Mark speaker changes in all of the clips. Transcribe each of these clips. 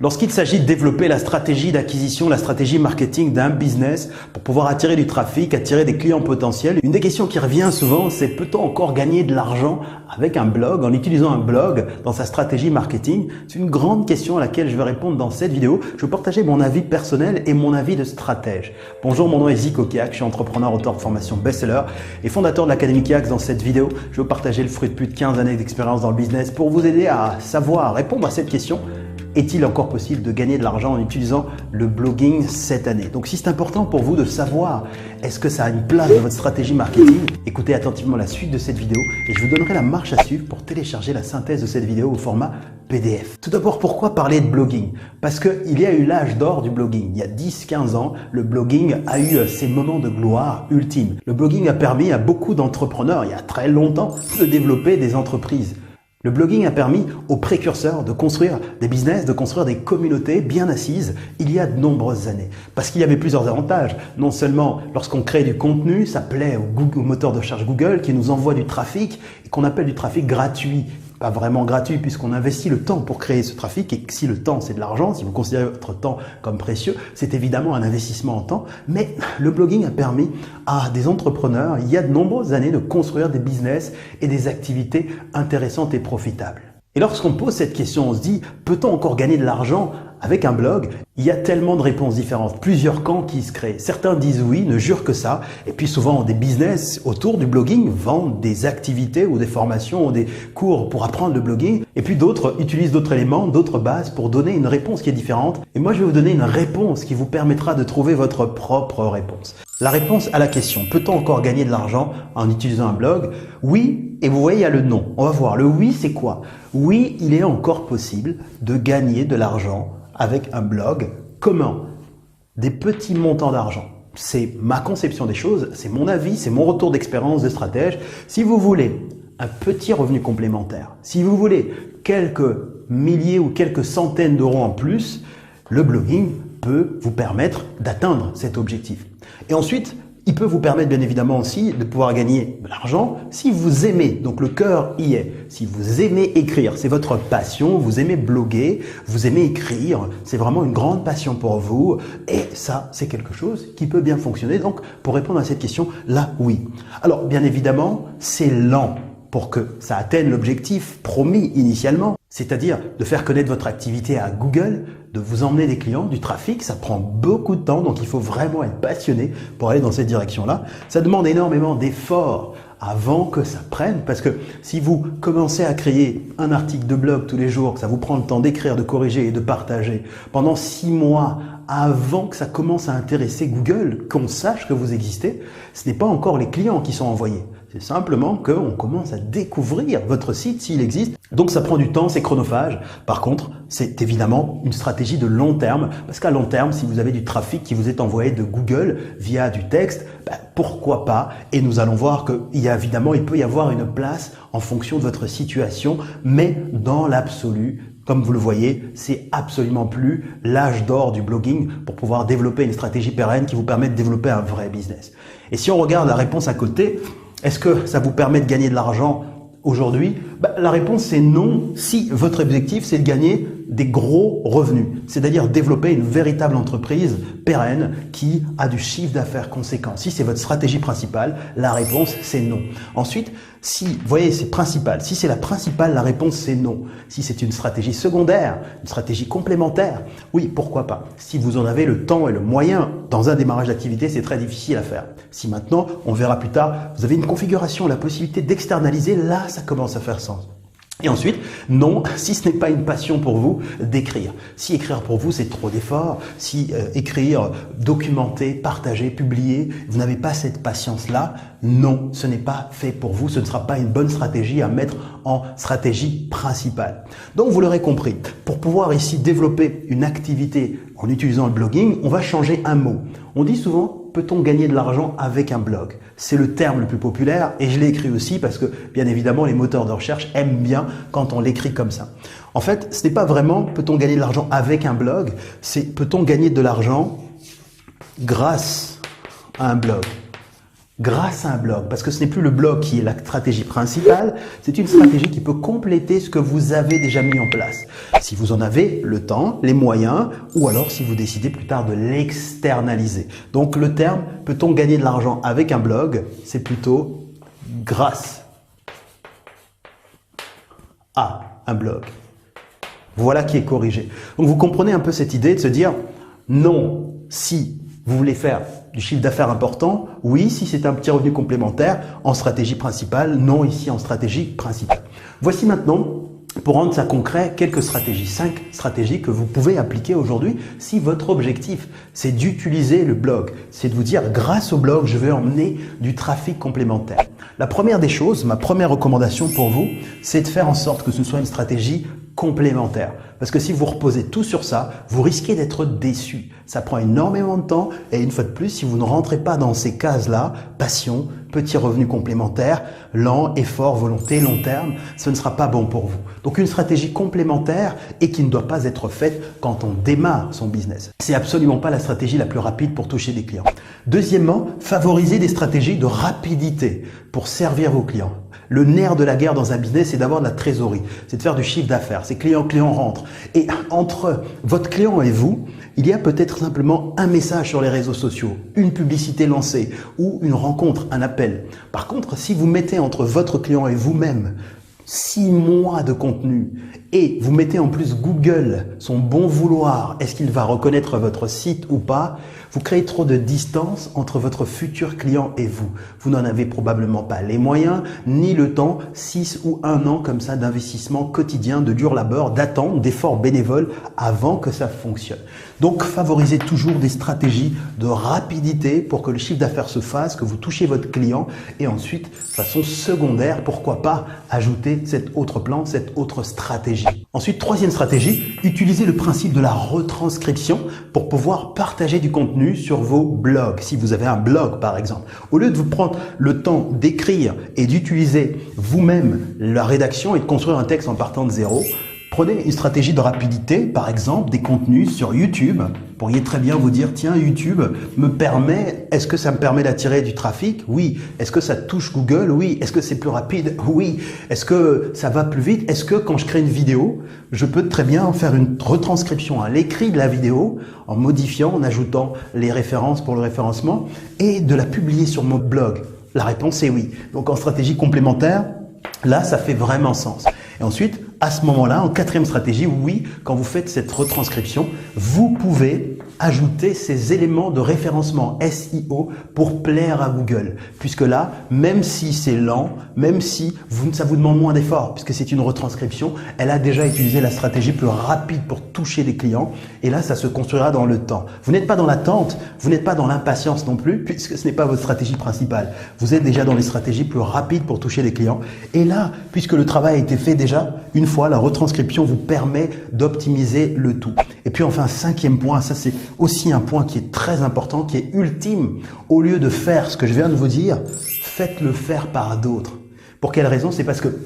Speaker 1: Lorsqu'il s'agit de développer la stratégie d'acquisition, la stratégie marketing d'un business pour pouvoir attirer du trafic, attirer des clients potentiels, une des questions qui revient souvent, c'est peut-on encore gagner de l'argent avec un blog, en utilisant un blog dans sa stratégie marketing? C'est une grande question à laquelle je vais répondre dans cette vidéo. Je vais partager mon avis personnel et mon avis de stratège. Bonjour, mon nom est Zico Kiak, je suis entrepreneur, auteur de formation best-seller et fondateur de l'Académie Kiak. Dans cette vidéo, je vais vous partager le fruit de plus de 15 années d'expérience dans le business pour vous aider à savoir répondre à cette question. Est-il encore possible de gagner de l'argent en utilisant le blogging cette année? Donc si c'est important pour vous de savoir, est-ce que ça a une place dans votre stratégie marketing? Écoutez attentivement la suite de cette vidéo et je vous donnerai la marche à suivre pour télécharger la synthèse de cette vidéo au format PDF. Tout d'abord, pourquoi parler de blogging? Parce qu'il y a eu l'âge d'or du blogging. Il y a 10-15 ans, le blogging a eu ses moments de gloire ultimes. Le blogging a permis à beaucoup d'entrepreneurs, il y a très longtemps, de développer des entreprises. Le blogging a permis aux précurseurs de construire des business, de construire des communautés bien assises il y a de nombreuses années. Parce qu'il y avait plusieurs avantages. Non seulement lorsqu'on crée du contenu, ça plaît au moteur de recherche Google qui nous envoie du trafic et qu'on appelle du trafic gratuit. Pas vraiment gratuit puisqu'on investit le temps pour créer ce trafic et que si le temps c'est de l'argent, si vous considérez votre temps comme précieux, c'est évidemment un investissement en temps. Mais le blogging a permis à des entrepreneurs il y a de nombreuses années de construire des business et des activités intéressantes et profitables. Et lorsqu'on pose cette question, on se dit, peut-on encore gagner de l'argent avec un blog? Il y a tellement de réponses différentes, plusieurs camps qui se créent. Certains disent oui, ne jurent que ça. Et puis souvent, des business autour du blogging vendent des activités ou des formations ou des cours pour apprendre le blogging. Et puis d'autres utilisent d'autres éléments, d'autres bases pour donner une réponse qui est différente. Et moi, je vais vous donner une réponse qui vous permettra de trouver votre propre réponse. La réponse à la question, peut-on encore gagner de l'argent en utilisant un blog? Oui, et vous voyez, il y a le non. On va voir. Le oui, c'est quoi? Oui, il est encore possible de gagner de l'argent avec un blog. Comment? Des petits montants d'argent. C'est ma conception des choses, c'est mon avis, c'est mon retour d'expérience de stratège. Si vous voulez un petit revenu complémentaire, si vous voulez quelques milliers ou quelques centaines d'euros en plus, le blogging peut vous permettre d'atteindre cet objectif. Et ensuite, il peut vous permettre bien évidemment aussi de pouvoir gagner de l'argent si vous aimez, donc le cœur y est. Si vous aimez écrire, c'est votre passion, vous aimez bloguer, vous aimez écrire, c'est vraiment une grande passion pour vous et ça, c'est quelque chose qui peut bien fonctionner. Donc, pour répondre à cette question, là, oui. Alors, bien évidemment, c'est lent pour que ça atteigne l'objectif promis initialement, c'est-à-dire de faire connaître votre activité à Google, de vous emmener des clients, du trafic, ça prend beaucoup de temps, donc il faut vraiment être passionné pour aller dans cette direction-là. Ça demande énormément d'efforts avant que ça prenne, parce que si vous commencez à créer un article de blog tous les jours, que ça vous prend le temps d'écrire, de corriger et de partager pendant 6 mois avant que ça commence à intéresser Google, qu'on sache que vous existez, ce n'est pas encore les clients qui sont envoyés. C'est simplement qu'on commence à découvrir votre site s'il existe. Donc ça prend du temps, c'est chronophage. Par contre, c'est évidemment une stratégie de long terme. Parce qu'à long terme, si vous avez du trafic qui vous est envoyé de Google via du texte, pourquoi pas? Et nous allons voir qu'il peut y avoir une place en fonction de votre situation. Mais dans l'absolu, comme vous le voyez, c'est absolument plus l'âge d'or du blogging pour pouvoir développer une stratégie pérenne qui vous permet de développer un vrai business. Et si on regarde la réponse à côté, est-ce que ça vous permet de gagner de l'argent aujourd'hui? La réponse c'est non si votre objectif c'est de gagner des gros revenus, c'est-à-dire développer une véritable entreprise pérenne qui a du chiffre d'affaires conséquent. Si c'est votre stratégie principale, la réponse c'est non. Ensuite, si, vous voyez, c'est principal. Si c'est la principale, la réponse c'est non. Si c'est une stratégie secondaire, une stratégie complémentaire, oui, pourquoi pas. Si vous en avez le temps et le moyen, dans un démarrage d'activité, c'est très difficile à faire. Si maintenant, on verra plus tard, vous avez une configuration, la possibilité d'externaliser, là, ça commence à faire sens. Et ensuite, non, si ce n'est pas une passion pour vous, d'écrire. Si écrire pour vous, c'est trop d'efforts, si écrire, documenter, partager, publier, vous n'avez pas cette patience-là, non, ce n'est pas fait pour vous, ce ne sera pas une bonne stratégie à mettre en stratégie principale. Donc, vous l'aurez compris, pour pouvoir ici développer une activité en utilisant le blogging, on va changer un mot. On dit souvent, peut-on gagner de l'argent avec un blog? C'est le terme le plus populaire et je l'ai écrit aussi parce que bien évidemment les moteurs de recherche aiment bien quand on l'écrit comme ça. En fait, ce n'est pas vraiment peut-on gagner de l'argent avec un blog, c'est peut-on gagner de l'argent grâce à un blog. grâce à un blog, parce que ce n'est plus le blog qui est la stratégie principale, c'est une stratégie qui peut compléter ce que vous avez déjà mis en place. Si vous en avez le temps, les moyens, ou alors si vous décidez plus tard de l'externaliser. Donc le terme, peut-on gagner de l'argent avec un blog? C'est plutôt grâce à un blog. Voilà qui est corrigé. Donc vous comprenez un peu cette idée de se dire non, si vous voulez faire du chiffre d'affaires important, oui, si c'est un petit revenu complémentaire en stratégie principale, non ici en stratégie principale. Voici maintenant, pour rendre ça concret, quelques stratégies, 5 stratégies que vous pouvez appliquer aujourd'hui si votre objectif c'est d'utiliser le blog, c'est de vous dire grâce au blog, je vais emmener du trafic complémentaire. La première des choses, ma première recommandation pour vous, c'est de faire en sorte que ce soit une stratégie complémentaire. Parce que si vous reposez tout sur ça, vous risquez d'être déçu. Ça prend énormément de temps et une fois de plus, si vous ne rentrez pas dans ces cases-là, passion, petit revenu complémentaire, lent, effort, volonté, long terme, ce ne sera pas bon pour vous. Donc une stratégie complémentaire et qui ne doit pas être faite quand on démarre son business. C'est absolument pas la stratégie la plus rapide pour toucher des clients. Deuxièmement, favoriser des stratégies de rapidité pour servir vos clients. Le nerf de la guerre dans un business, c'est d'avoir de la trésorerie, c'est de faire du chiffre d'affaires. Ces clients rentrent. Et entre votre client et vous, il y a peut-être simplement un message sur les réseaux sociaux, une publicité lancée ou une rencontre, un appel. Par contre, si vous mettez entre votre client et vous-même 6 mois de contenu et vous mettez en plus Google, son bon vouloir, est-ce qu'il va reconnaître votre site ou pas? Vous créez trop de distance entre votre futur client et vous. Vous n'en avez probablement pas les moyens, ni le temps, 6 ou 1 an comme ça d'investissement quotidien, de dur labeur, d'attente, d'efforts bénévoles avant que ça fonctionne. Donc favorisez toujours des stratégies de rapidité pour que le chiffre d'affaires se fasse, que vous touchez votre client et ensuite, de façon secondaire, pourquoi pas ajouter cet autre plan, cette autre stratégie. Ensuite, troisième stratégie, utilisez le principe de la retranscription pour pouvoir partager du contenu sur vos blogs. Si vous avez un blog par exemple, au lieu de vous prendre le temps d'écrire et d'utiliser vous-même la rédaction et de construire un texte en partant de zéro, prenez une stratégie de rapidité, par exemple des contenus sur YouTube. Vous pourriez très bien vous dire, tiens, YouTube me permet, est-ce que ça me permet d'attirer du trafic? Oui. Est-ce que ça touche Google? Oui. Est-ce que c'est plus rapide? Oui. Est-ce que ça va plus vite? Est-ce que quand je crée une vidéo, je peux très bien faire une retranscription à l'écrit de la vidéo en modifiant, en ajoutant les références pour le référencement et de la publier sur mon blog? La réponse est oui. Donc en stratégie complémentaire, là, ça fait vraiment sens. Et ensuite, à ce moment-là, en quatrième stratégie, oui, quand vous faites cette retranscription, vous pouvez ajouter ces éléments de référencement SEO pour plaire à Google. Puisque là, même si c'est lent, même si ça vous demande moins d'efforts, puisque c'est une retranscription, elle a déjà utilisé la stratégie plus rapide pour toucher les clients. Et là, ça se construira dans le temps. Vous n'êtes pas dans l'attente, vous n'êtes pas dans l'impatience non plus, puisque ce n'est pas votre stratégie principale. Vous êtes déjà dans les stratégies plus rapides pour toucher les clients. Et là, puisque le travail a été fait déjà, une fois, la retranscription vous permet d'optimiser le tout. Et puis enfin, cinquième point, ça c'est aussi un point qui est très important, qui est ultime. Au lieu de faire ce que je viens de vous dire, faites-le faire par d'autres. Pour quelle raison? C'est parce que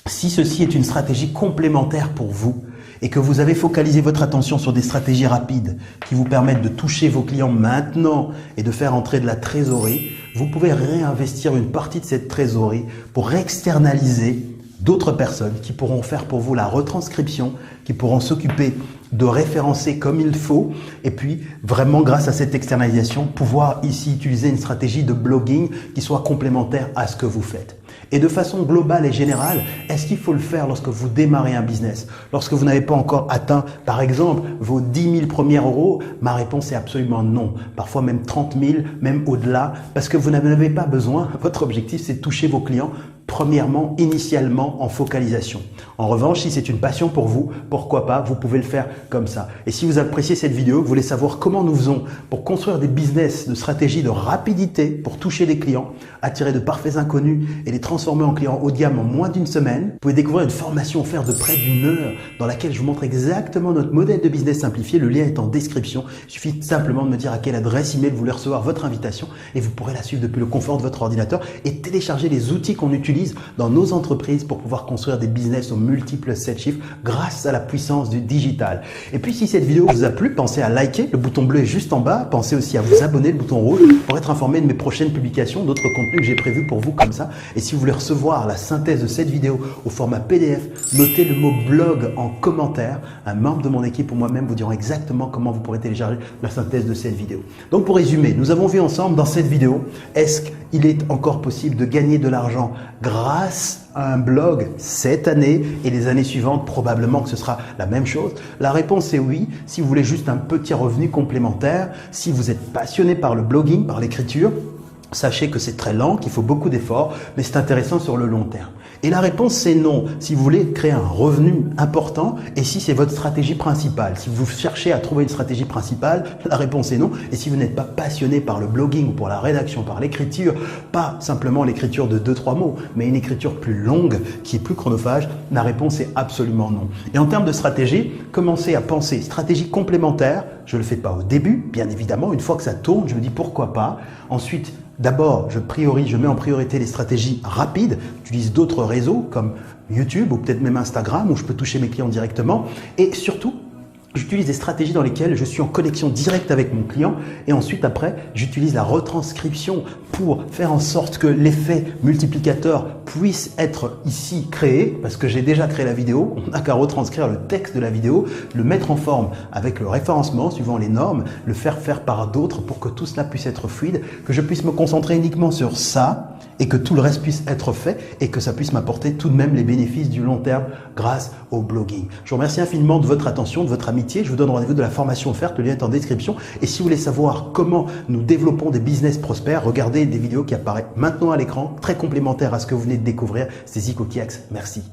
Speaker 1: si ceci est une stratégie complémentaire pour vous et que vous avez focalisé votre attention sur des stratégies rapides qui vous permettent de toucher vos clients maintenant et de faire entrer de la trésorerie, vous pouvez réinvestir une partie de cette trésorerie pour externaliser d'autres personnes qui pourront faire pour vous la retranscription, qui pourront s'occuper de référencer comme il faut et puis vraiment grâce à cette externalisation pouvoir ici utiliser une stratégie de blogging qui soit complémentaire à ce que vous faites. Et de façon globale et générale, est-ce qu'il faut le faire lorsque vous démarrez un business? Lorsque vous n'avez pas encore atteint, par exemple, vos 10 000 premiers euros? Ma réponse est absolument non. Parfois même 30 000, même au-delà, parce que vous n'avez pas besoin. Votre objectif, c'est de toucher vos clients premièrement, initialement, en focalisation. En revanche, si c'est une passion pour vous, pourquoi pas, vous pouvez le faire comme ça. Et si vous appréciez cette vidéo, vous voulez savoir comment nous faisons pour construire des business de stratégie de rapidité pour toucher les clients, attirer de parfaits inconnus et les transformer en clients haut de gamme en moins d'une semaine, vous pouvez découvrir une formation offerte de près d'1 heure dans laquelle je vous montre exactement notre modèle de business simplifié. Le lien est en description. Il suffit simplement de me dire à quelle adresse email vous voulez recevoir votre invitation et vous pourrez la suivre depuis le confort de votre ordinateur et télécharger les outils qu'on utilise utilise dans nos entreprises pour pouvoir construire des business aux multiples 7 chiffres grâce à la puissance du digital. Et puis si cette vidéo vous a plu, pensez à liker, le bouton bleu est juste en bas. Pensez aussi à vous abonner, le bouton rouge, pour être informé de mes prochaines publications, d'autres contenus que j'ai prévus pour vous comme ça. Et si vous voulez recevoir la synthèse de cette vidéo au format PDF, notez le mot blog en commentaire. Un membre de mon équipe ou moi-même vous diront exactement comment vous pourrez télécharger la synthèse de cette vidéo. Donc pour résumer, nous avons vu ensemble dans cette vidéo, est-ce qu'il est encore possible de gagner de l'argent grâce à un blog cette année et les années suivantes? Probablement que ce sera la même chose. La réponse est oui, si vous voulez juste un petit revenu complémentaire, si vous êtes passionné par le blogging, par l'écriture, sachez que c'est très lent, qu'il faut beaucoup d'efforts, mais c'est intéressant sur le long terme. Et la réponse c'est non, si vous voulez créer un revenu important et si c'est votre stratégie principale. Si vous cherchez à trouver une stratégie principale, la réponse est non. Et si vous n'êtes pas passionné par le blogging ou pour la rédaction, par l'écriture, pas simplement l'écriture de 2-3 mots, mais une écriture plus longue qui est plus chronophage, la réponse est absolument non. Et en termes de stratégie, commencez à penser stratégie complémentaire. Je ne le fais pas au début, bien évidemment. Une fois que ça tourne, je me dis pourquoi pas. Ensuite, d'abord, je mets en priorité les stratégies rapides. J'utilise d'autres réseaux comme YouTube ou peut-être même Instagram où je peux toucher mes clients directement. Et surtout, j'utilise des stratégies dans lesquelles je suis en connexion directe avec mon client et ensuite après, j'utilise la retranscription pour faire en sorte que l'effet multiplicateur puisse être ici créé parce que j'ai déjà créé la vidéo. On n'a qu'à retranscrire le texte de la vidéo, le mettre en forme avec le référencement suivant les normes, le faire par d'autres pour que tout cela puisse être fluide, que je puisse me concentrer uniquement sur ça et que tout le reste puisse être fait et que ça puisse m'apporter tout de même les bénéfices du long terme grâce au blogging. Je vous remercie infiniment de votre attention, de votre amitié. Je vous donne rendez-vous de la formation offerte, le lien est en description. Et si vous voulez savoir comment nous développons des business prospères, regardez des vidéos qui apparaissent maintenant à l'écran, très complémentaires à ce que vous venez de découvrir. C'est Zico Kiax. Merci.